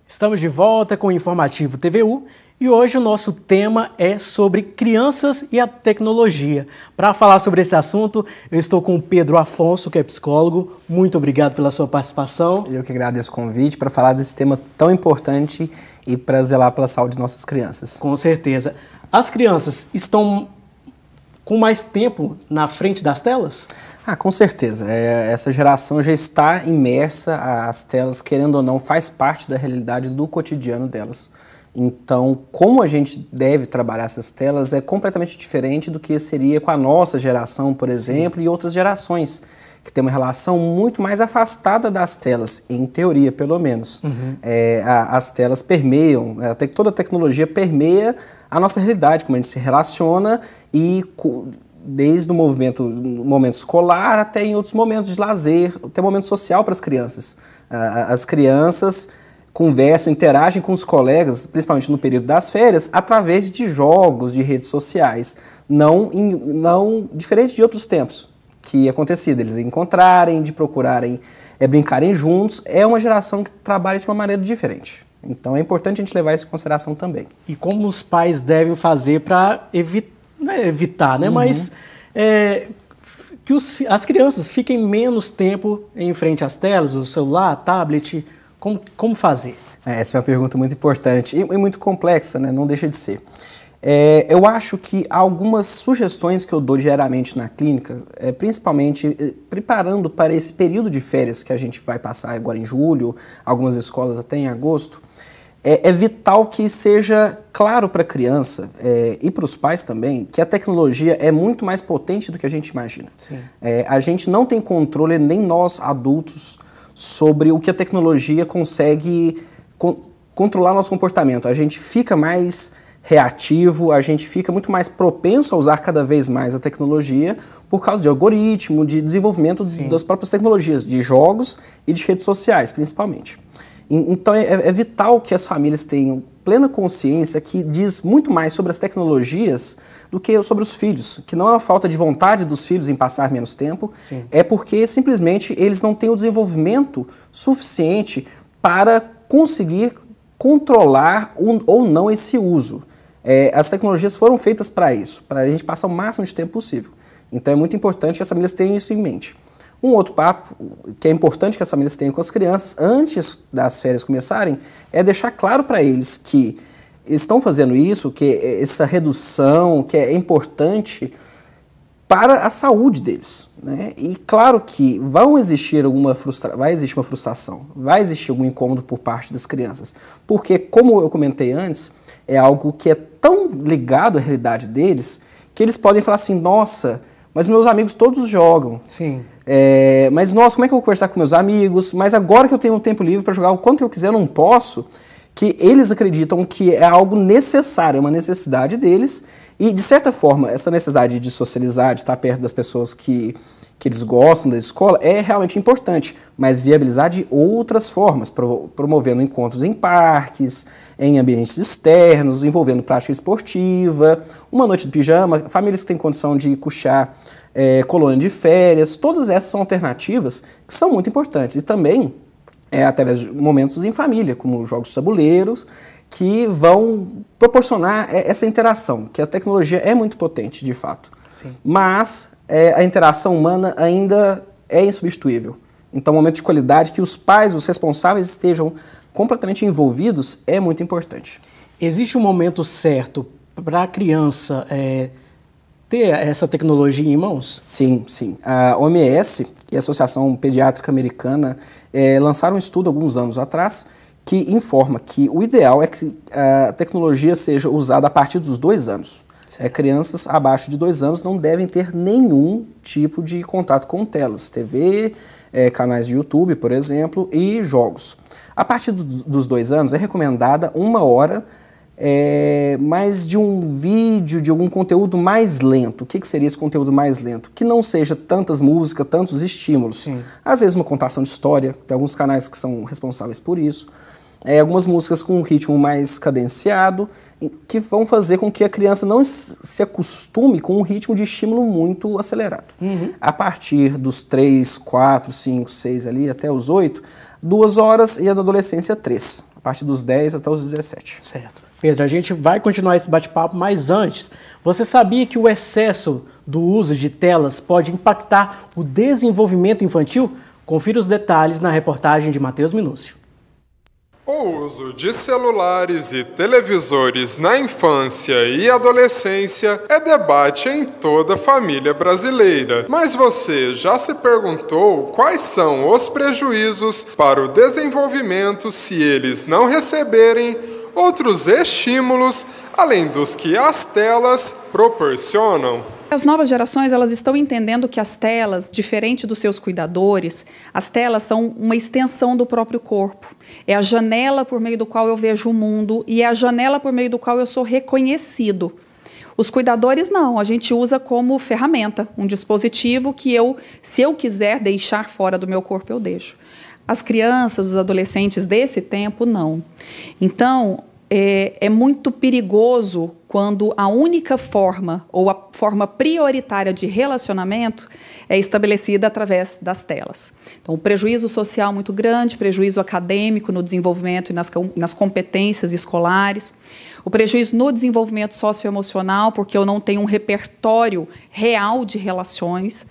Estamos de volta com o Informativo TVU e hoje o nosso tema é sobre crianças e a tecnologia. Para falar sobre esse assunto, eu estou com o Pedro Afonso, que é psicólogo. Muito obrigado pela sua participação. Eu que agradeço o convite para falar desse tema tão importante e para zelar pela saúde de nossas crianças. Com certeza. As crianças estão com mais tempo na frente das telas? Com certeza. Essa geração já está imersa às telas, querendo ou não, faz parte da realidade do cotidiano delas. Então, como a gente deve trabalhar essas telas é completamente diferente do que seria com a nossa geração, por exemplo, e outras gerações, que tem uma relação muito mais afastada das telas, em teoria, pelo menos. As telas permeiam, toda a tecnologia permeia a nossa realidade, como a gente se relaciona e desde o momento escolar até em outros momentos de lazer, até momento social para as crianças. As crianças conversam, interagem com os colegas, principalmente no período das férias, através de jogos, de redes sociais, não diferente de outros tempos que acontecia, deles encontrarem, de procurarem brincarem juntos. É uma geração que trabalha de uma maneira diferente. Então é importante a gente levar isso em consideração também. E como os pais devem fazer para evitar, né? Mas que as crianças fiquem menos tempo em frente às telas, o celular, tablet, como fazer? Essa é uma pergunta muito importante e muito complexa, né? Não deixa de ser. Eu acho que algumas sugestões que eu dou diariamente na clínica, principalmente preparando para esse período de férias que a gente vai passar agora em julho, algumas escolas até em agosto, é vital que seja claro para a criança e para os pais também que a tecnologia é muito mais potente do que a gente imagina. A gente não tem controle, nem nós adultos, sobre o que a tecnologia consegue controlar nosso comportamento. A gente fica mais reativo, a gente fica muito mais propenso a usar cada vez mais a tecnologia por causa de algoritmo, de desenvolvimento das próprias tecnologias, de jogos e de redes sociais, principalmente. Então é vital que as famílias tenham plena consciência que diz muito mais sobre as tecnologias do que sobre os filhos, que não é uma falta de vontade dos filhos em passar menos tempo, é porque simplesmente eles não têm o desenvolvimento suficiente para conseguir controlar ou não esse uso. As tecnologias foram feitas para isso, para a gente passar o máximo de tempo possível. Então é muito importante que as famílias tenham isso em mente. Um outro papo que é importante que as famílias tenham com as crianças antes das férias começarem é deixar claro para eles que estão fazendo isso, que essa redução que é importante para a saúde deles, né? E claro que vai existir uma frustração, vai existir algum incômodo por parte das crianças, porque, como eu comentei antes, é algo que é tão ligado à realidade deles que eles podem falar assim: nossa, mas meus amigos todos jogam. Mas nossa, como é que eu vou conversar com meus amigos? Mas agora que eu tenho um tempo livre para jogar o quanto eu quiser, eu não posso. Que eles acreditam que é algo necessário, é uma necessidade deles. E, de certa forma, essa necessidade de socializar, de estar perto das pessoas que eles gostam da escola, é realmente importante, mas viabilizar de outras formas, promovendo encontros em parques, em ambientes externos, envolvendo prática esportiva, uma noite de pijama, famílias que têm condição de custear colônia de férias, todas essas são alternativas que são muito importantes. E também, através de momentos em família, como jogos de tabuleiros, que vão proporcionar essa interação, que a tecnologia é muito potente, de fato. Mas a interação humana ainda é insubstituível. Então, um momento de qualidade que os pais, os responsáveis, estejam completamente envolvidos é muito importante. Existe um momento certo para a criança ter essa tecnologia em mãos? Sim. A OMS e a Associação Pediátrica Americana lançaram um estudo alguns anos atrás que informa que o ideal é que a tecnologia seja usada a partir dos 2 anos. Crianças abaixo de 2 anos não devem ter nenhum tipo de contato com telas, TV, canais de YouTube, por exemplo, e jogos. A partir dos 2 anos é recomendada 1 hora mais de um vídeo, de algum conteúdo mais lento. O que seria esse conteúdo mais lento? Que não seja tantas músicas, tantos estímulos. Às vezes uma contação de história, tem alguns canais que são responsáveis por isso. Algumas músicas com um ritmo mais cadenciado, que vão fazer com que a criança não se acostume com um ritmo de estímulo muito acelerado. A partir dos 3, 4, 5, 6 ali, até os 8, 2 horas e a da adolescência 3. partir dos 10 até os 17. Certo. Pedro, a gente vai continuar esse bate-papo, mas antes, você sabia que o excesso do uso de telas pode impactar o desenvolvimento infantil? Confira os detalhes na reportagem de Matheus Minúcio. O uso de celulares e televisores na infância e adolescência é debate em toda a família brasileira. Mas você já se perguntou quais são os prejuízos para o desenvolvimento se eles não receberem outros estímulos além dos que as telas proporcionam? As novas gerações, elas estão entendendo que as telas, diferente dos seus cuidadores, as telas são uma extensão do próprio corpo. É a janela por meio do qual eu vejo o mundo e é a janela por meio do qual eu sou reconhecido. Os cuidadores não, a gente usa como ferramenta, um dispositivo que se eu quiser deixar fora do meu corpo, eu deixo. As crianças, os adolescentes desse tempo, não. Então, é muito perigoso quando a única forma ou a forma prioritária de relacionamento é estabelecida através das telas. Então, o prejuízo social muito grande, prejuízo acadêmico no desenvolvimento e nas competências escolares, o prejuízo no desenvolvimento socioemocional, porque eu não tenho um repertório real de relações,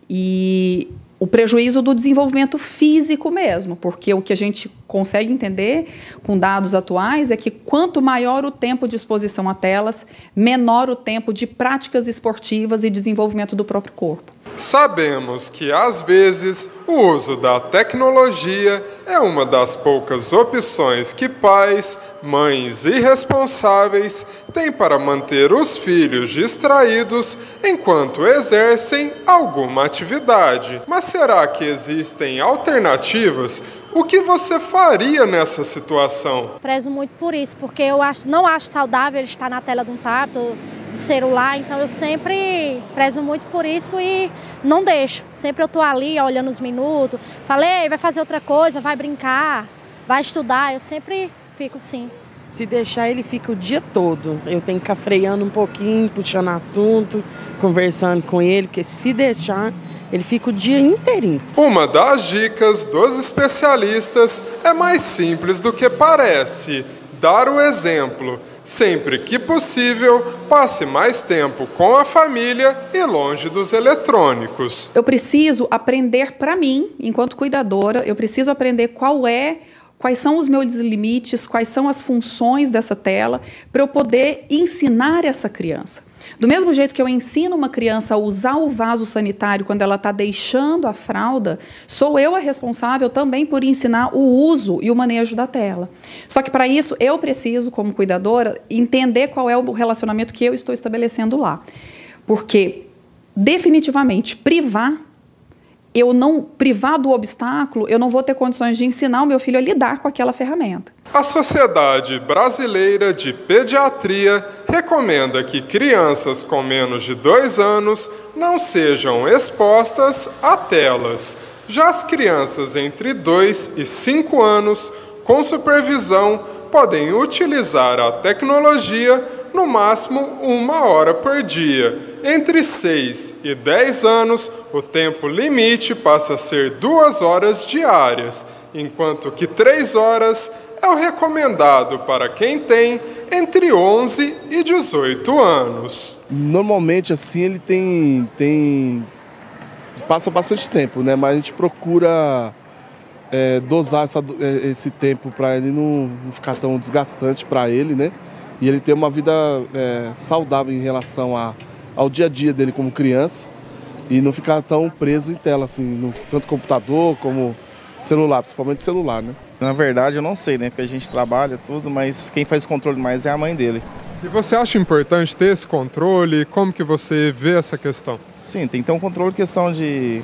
e o prejuízo do desenvolvimento físico mesmo, porque o que a gente consegue entender com dados atuais é que quanto maior o tempo de exposição a telas, menor o tempo de práticas esportivas e desenvolvimento do próprio corpo. Sabemos que, às vezes, o uso da tecnologia é uma das poucas opções que pais, mães irresponsáveis têm para manter os filhos distraídos enquanto exercem alguma atividade. Mas será que existem alternativas? O que você faria nessa situação? Prezo muito por isso, porque eu não acho saudável ele estar na tela de um tablet, de celular, então eu sempre prezo muito por isso e não deixo. Sempre eu estou ali olhando os minutos, falei, vai fazer outra coisa, vai brincar, vai estudar, eu sempre fico assim. Se deixar, ele fica o dia todo. Eu tenho que ficar freando um pouquinho, puxando assunto, conversando com ele, porque se deixar, ele fica o dia inteirinho. Uma das dicas dos especialistas é mais simples do que parece. Dar o exemplo. Sempre que possível, passe mais tempo com a família e longe dos eletrônicos. Eu preciso aprender para mim, enquanto cuidadora, eu preciso aprender quais são os meus limites, quais são as funções dessa tela, para eu poder ensinar essa criança. Do mesmo jeito que eu ensino uma criança a usar o vaso sanitário quando ela está deixando a fralda, sou eu a responsável também por ensinar o uso e o manejo da tela. Só que para isso eu preciso, como cuidadora, entender qual é o relacionamento que eu estou estabelecendo lá. Porque, definitivamente, privar do obstáculo, eu não vou ter condições de ensinar o meu filho a lidar com aquela ferramenta. A Sociedade Brasileira de Pediatria recomenda que crianças com menos de 2 anos não sejam expostas a telas. Já as crianças entre 2 e 5 anos, com supervisão, podem utilizar a tecnologia no máximo 1 hora por dia. Entre 6 e 10 anos, o tempo limite passa a ser 2 horas diárias, enquanto que 3 horas é o recomendado para quem tem entre 11 e 18 anos. Normalmente, assim, ele passa bastante tempo, né? Mas a gente procura dosar esse tempo para ele não ficar tão desgastante para ele, né? E ele ter uma vida saudável em relação ao dia a dia dele como criança e não ficar tão preso em tela, assim, tanto computador como celular, principalmente celular, né? Na verdade, eu não sei, né? Porque a gente trabalha tudo, mas quem faz o controle mais é a mãe dele. E você acha importante ter esse controle? Como que você vê essa questão? Sim, tem que ter um controle, questão de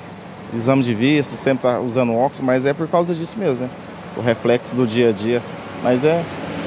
exame de vista, sempre tá usando óculos, mas é por causa disso mesmo, né? O reflexo do dia a dia. Mas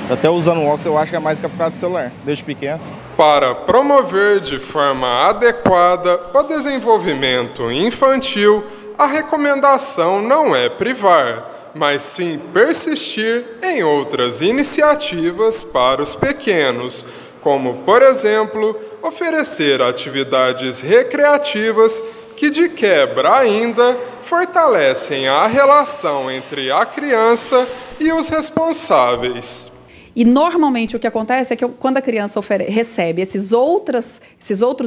até usando óculos eu acho que é mais que por causa do celular, desde pequeno. Para promover de forma adequada o desenvolvimento infantil, a recomendação não é privar, mas sim persistir em outras iniciativas para os pequenos, como, por exemplo, oferecer atividades recreativas que, de quebra ainda, fortalecem a relação entre a criança e os responsáveis. E normalmente o que acontece é que quando a criança recebe esses outros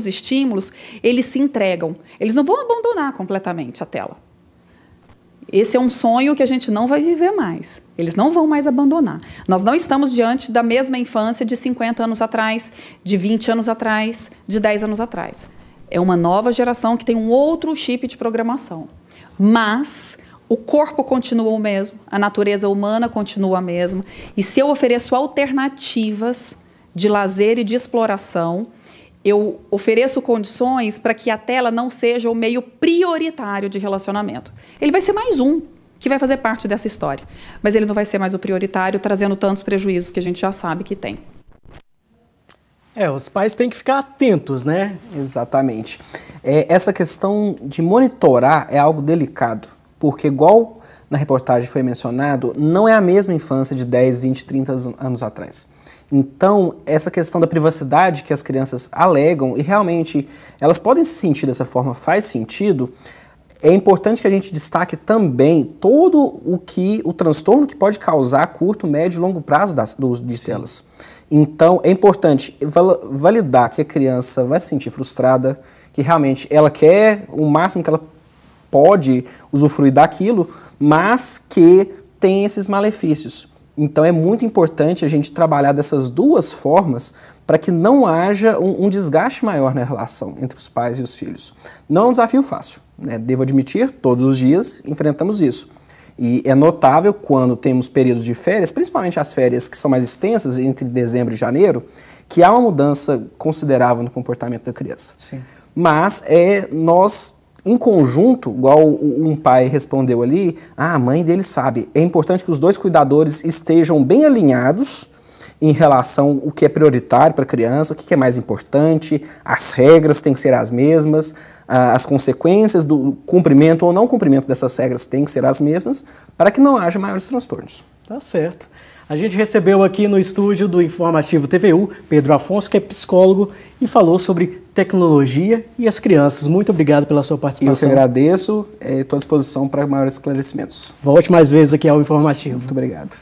estímulos, eles se entregam. Eles não vão abandonar completamente a tela. Esse é um sonho que a gente não vai viver mais. Eles não vão mais abandonar. Nós não estamos diante da mesma infância de 50 anos atrás, de 20 anos atrás, de 10 anos atrás. É uma nova geração que tem um outro chip de programação. Mas o corpo continua o mesmo, a natureza humana continua a mesma. E se eu ofereço alternativas de lazer e de exploração, eu ofereço condições para que a tela não seja o meio prioritário de relacionamento. Ele vai ser mais um que vai fazer parte dessa história, mas ele não vai ser mais o prioritário, trazendo tantos prejuízos que a gente já sabe que tem. Os pais têm que ficar atentos, né? Exatamente. Essa questão de monitorar é algo delicado, porque igual na reportagem foi mencionado, não é a mesma infância de 10, 20, 30 anos atrás. Então, essa questão da privacidade que as crianças alegam, e realmente elas podem se sentir dessa forma, faz sentido, é importante que a gente destaque também todo o transtorno que pode causar a curto, médio e longo prazo do uso de telas. Então, é importante validar que a criança vai se sentir frustrada, que realmente ela quer o máximo que ela pode usufruir daquilo, mas que tem esses malefícios. Então é muito importante a gente trabalhar dessas duas formas para que não haja um desgaste maior na relação entre os pais e os filhos. Não é um desafio fácil, né? Devo admitir, todos os dias enfrentamos isso. E é notável quando temos períodos de férias, principalmente as férias que são mais extensas, entre dezembro e janeiro, que há uma mudança considerável no comportamento da criança. Sim. Mas nós, em conjunto, igual um pai respondeu ali, a mãe dele sabe. É importante que os dois cuidadores estejam bem alinhados em relação ao que é prioritário para a criança, o que é mais importante, as regras têm que ser as mesmas, as consequências do cumprimento ou não cumprimento dessas regras têm que ser as mesmas, para que não haja maiores transtornos. Tá certo. A gente recebeu aqui no estúdio do Informativo TVU, Pedro Afonso, que é psicólogo, e falou sobre tecnologia e as crianças. Muito obrigado pela sua participação. Eu que agradeço, estou à disposição para maiores esclarecimentos. Volte mais vezes aqui ao Informativo. Muito obrigado.